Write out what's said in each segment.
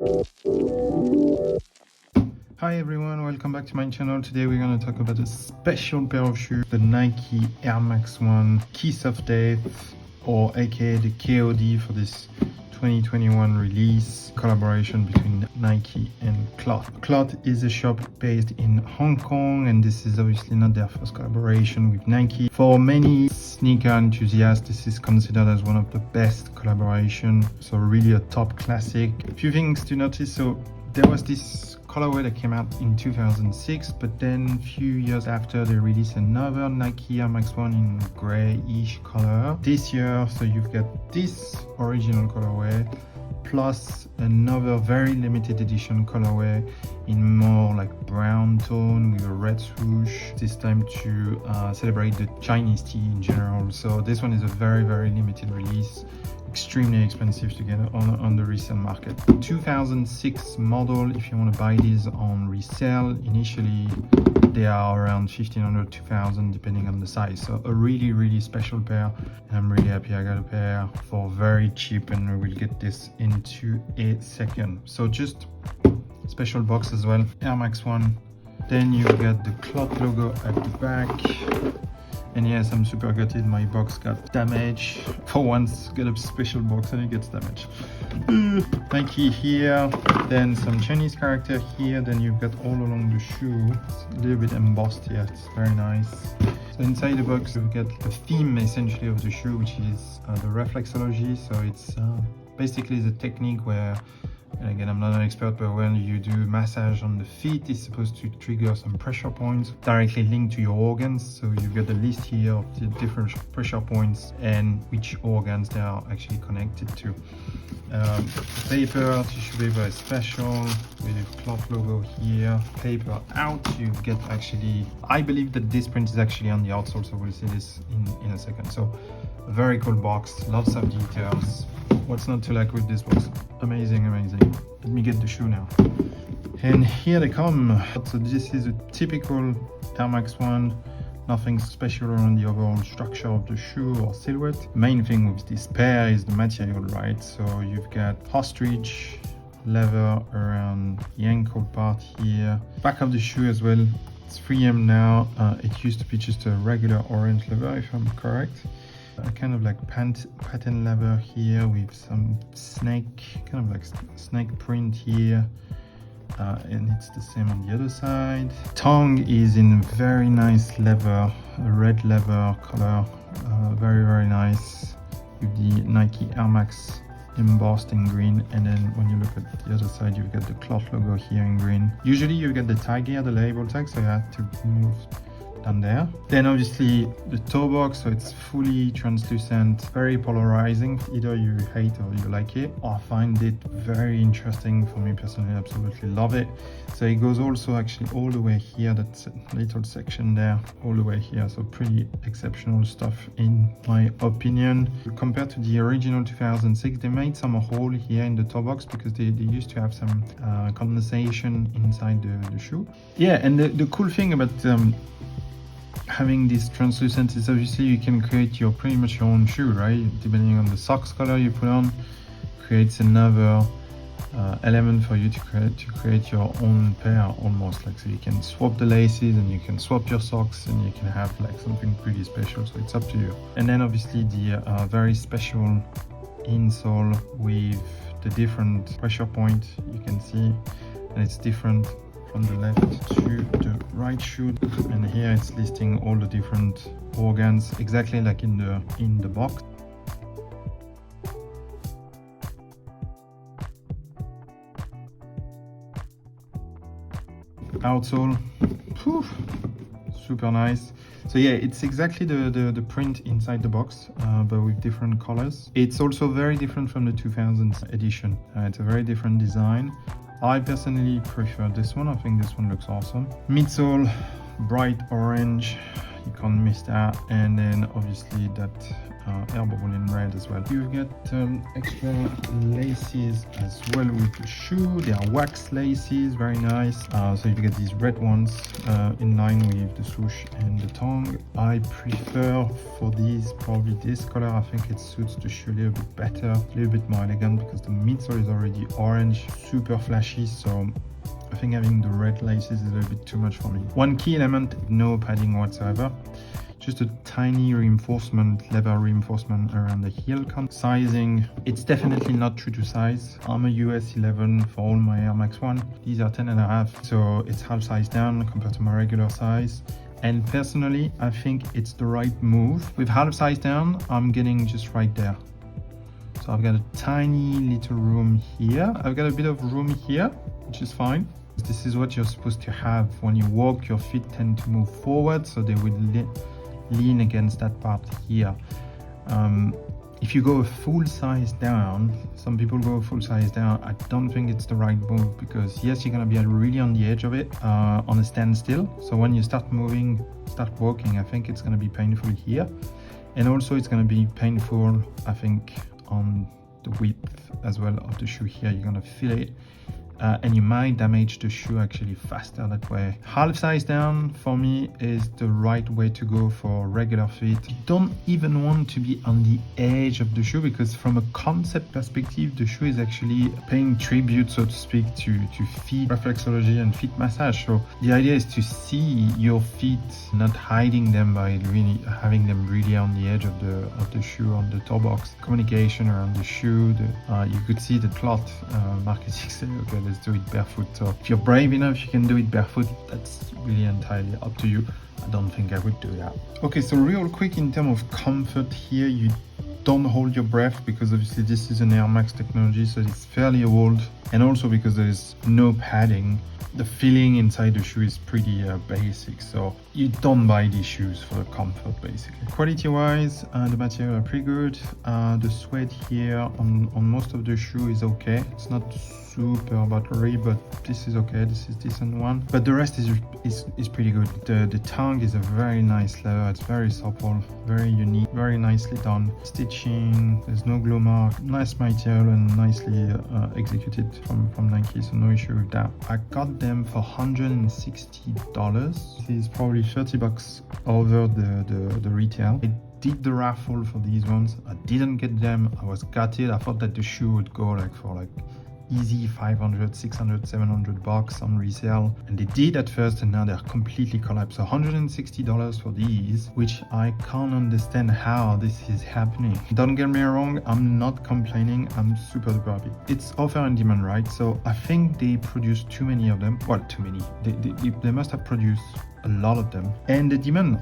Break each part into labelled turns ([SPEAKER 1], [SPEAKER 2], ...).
[SPEAKER 1] Hi everyone, welcome back to my channel. Today we're going to talk about a special pair of shoes, the Nike Air Max 1 Kiss of Death, or aka the KOD, for this 2021 release collaboration between Nike and Clot. Clot is a shop based in Hong Kong, and this is obviously not their first collaboration with Nike. For many sneaker enthusiasts, this is considered as one of the best collaborations, so really a top classic. A few things to notice. So there was this colorway that came out in 2006, but then a few years after they released another Nike Air Max 1 in grayish color. This year, so you've got this original colorway plus another very limited edition colorway in more like brown tone with a red swoosh, this time to celebrate the Chinese tea in general. So this one is a very limited release, extremely expensive to get on the resale market. 2006 model. If you want to buy these on resale, initially they are around 1500 2000 depending on the size. So a really special pair, and I'm really happy I got a pair for very cheap, and we will get this into a second. So just special box as well, Air Max 1. Then you get the Clot logo at the back. And yes, I'm super gutted, my box got damaged. For once, get a special box and it gets damaged. Nike here, then some Chinese character here, then you've got all along the shoe. It's a little bit embossed here, it's very nice. So inside the box, you've got the theme essentially of the shoe, which is the reflexology. So it's basically the technique where, and again, I'm not an expert, but when you do massage on the feet, it's supposed to trigger some pressure points directly linked to your organs. So you've got the list here of the different pressure points and which organs they are actually connected to. Paper, tissue paper is special with the Clot logo here. Paper out, you get actually, I believe that this print is actually on the outsole, so we'll see this in a second. So a very cool box, lots of details. What's not to like with this box? Amazing. Let me get the shoe now. And here they come. So this is a typical Air Max 1. Nothing special around the overall structure of the shoe or silhouette. The main thing with this pair is the material, right? So you've got ostrich leather around the ankle part here. Back of the shoe as well. It's 3M now. It used to be just a regular orange leather, if I'm correct. A kind of like pattern leather here with some snake, kind of like snake print here, and it's the same on the other side. Tongue is in very nice leather, a red leather color, very nice, with the Nike Air Max embossed in green. And then when you look at the other side, you've got the Clot logo here in green. Usually you get the tag here, the label tag, so you have to move down there. Then obviously the toe box, so it's fully translucent, very polarizing. Either you hate or you like it. I find it very interesting. For me personally, I absolutely love it. So it goes also actually all the way here, that little section there, all the way here. So pretty exceptional stuff in my opinion. Compared to the original 2006, they made some hole here in the toe box because they used to have some condensation inside the shoe. Yeah, and the cool thing about having this translucent is obviously you can create pretty much your own shoe, right? Depending on the socks color you put on, creates another element for you to create your own pair almost. Like, so you can swap the laces and you can swap your socks and you can have like something pretty special. So it's up to you. And then obviously the very special insole with the different pressure point you can see, and it's different from the left to the right shoe, and here it's listing all the different organs exactly like in the box. Outsole, super nice. So yeah, it's exactly the print inside the box, but with different colors. It's also very different from the 2000s edition. It's a very different design. I personally prefer this one. I think this one looks awesome. Midsole, bright orange, you can't miss that, and then obviously that air bubble in red as well. You get extra laces as well with the shoe. They are wax laces, very nice. So you get these red ones in line with the swoosh and the tongue. I prefer for these probably this color. I think it suits the shoe a little bit better, a little bit more elegant, because the midsole is already orange, super flashy. So I think having the red laces is a little bit too much for me. One key element, no padding whatsoever. Just a tiny reinforcement, leather reinforcement around the heel. Sizing, it's definitely not true to size. I'm a US 11 for all my Air Max 1. These are 10.5, so it's half size down compared to my regular size. And personally, I think it's the right move. With half size down, I'm getting just right there. So I've got a tiny little room here. I've got a bit of room here, which is fine. This is what you're supposed to have. When you walk, your feet tend to move forward, so they will lean against that part here. If you go full size down, some people go full size down, I don't think it's the right move, because yes, you're gonna be really on the edge of it, on a standstill. So when you start moving, start walking, I think it's gonna be painful here. And also it's gonna be painful, I think, on the width as well of the shoe here. You're gonna feel it. And you might damage the shoe actually faster that way. Half size down for me is the right way to go for regular feet. You don't even want to be on the edge of the shoe, because from a concept perspective, the shoe is actually paying tribute, so to speak, to feet reflexology and feet massage. So the idea is to see your feet, not hiding them by really having them really on the edge of the shoe, on the toe box. Communication around the shoe. You could see the Clot marketing say, okay, let's do it barefoot. So if you're brave enough, you can do it barefoot. That's really entirely up to you. I don't think I would do that. Okay, so real quick, in terms of comfort here, you don't hold your breath, because obviously this is an Air Max technology, so it's fairly old, and also because there's no padding. The feeling inside the shoe is pretty basic, so you don't buy these shoes for the comfort basically. Quality wise, the material are pretty good. The suede here on most of the shoe is okay. It's not super buttery, but this is okay. This is decent one, but the rest is pretty good. The tongue is a very nice leather. It's very supple, very unique, very nicely done. Stitching, there's no glue mark, nice material and nicely executed from Nike, so no issue with that. I got them for $160. This is probably 30 bucks over the retail. I did the raffle for these ones. I didn't get them. I was gutted. I thought that the shoe would go for easy 500, 600, 700 bucks on resale, and they did at first, and now they're completely collapsed. So $160 for these, which I can't understand how this is happening. Don't get me wrong, I'm not complaining, I'm super duper happy. It's offer and demand, right? So I think they produced too many of them. Well, too many. They must have produced a lot of them, and the demand,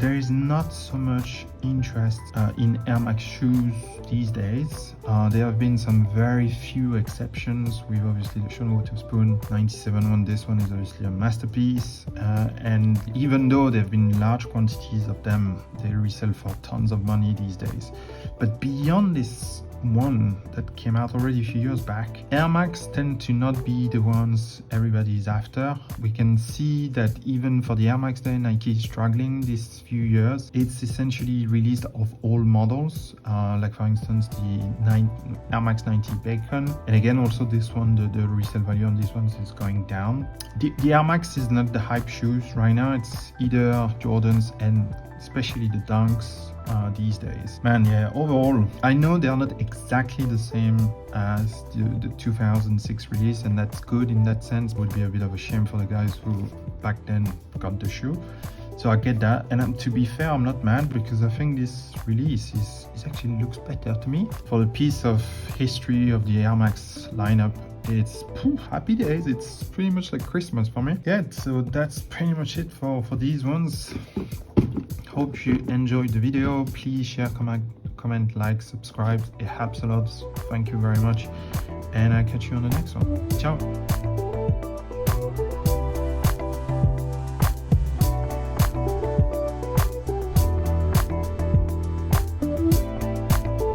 [SPEAKER 1] there is not so much interest in Air Max shoes these days. There have been some very few exceptions, with obviously the Sean Waterspoon 97 one. This one is obviously a masterpiece, and even though there have been large quantities of them, they resell for tons of money these days. But beyond this one that came out already a few years back, Air Max tend to not be the ones everybody is after. We can see that even for the Air Max Day, Nike is struggling these few years. It's essentially released of all models, like for instance the Air Max 90 Bacon, and again also this one, the resale value on these ones is going down. The Air Max is not the hype shoes right now. It's either Jordans and especially the Dunks these days. Man, yeah, overall, I know they are not exactly the same as the 2006 release, and that's good in that sense. It would be a bit of a shame for the guys who back then got the shoe. So I get that, and to be fair, I'm not mad, because I think this release is actually looks better to me. For the piece of history of the Air Max lineup, it's happy days. It's pretty much like Christmas for me. Yeah, so that's pretty much it for these ones. Hope you enjoyed the video. Please share, comment, like, subscribe. It helps a lot. Thank you very much, and I'll catch you on the next one. Ciao.